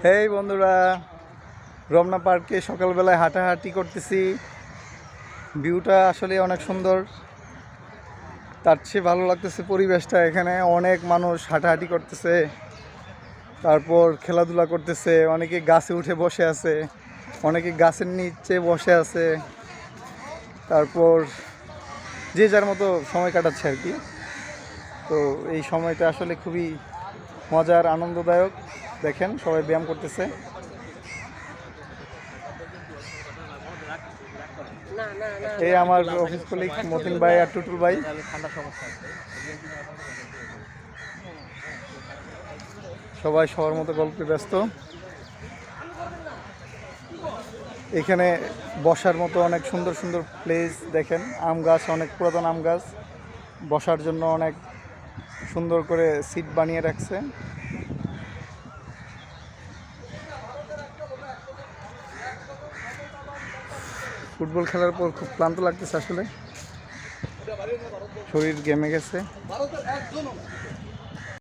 হেই বন্ধুরা, রমনা পার্কে সকালবেলায় হাঁটাহাঁটি করতেছি। ভিউটা আসলে অনেক সুন্দর। তার চেয়ে ভালো লাগতেছে পরিবেশটা। এখানে অনেক মানুষ হাঁটাহাঁটি করতেছে, তারপর খেলাধুলা করতেছে। অনেকে গাছে উঠে বসে আছে, অনেকে গাছের নিচে বসে আছে। তারপর যে যার মতো সময় কাটাচ্ছে আর কি। তো এই সময়টা আসলে খুবই মজার, আনন্দদায়ক। দেখেন সবাই ব্যায়াম করতেছে। এই আমার অফিস কলিগ মতিন ভাই আর টুটুল ভাই। সবাই সবার মতো গল্পে ব্যস্ত। এখানে বসার মতো অনেক সুন্দর সুন্দর প্লেস। দেখেন আম গাছ, অনেক পুরাতন আম গাছ, বসার জন্য অনেক সুন্দর করে সিট বানিয়ে রাখছে। ফুটবল খেলার পর খুব ক্লান্ত লাগতেছে আসলে, শরীর ঘেমে গেছে।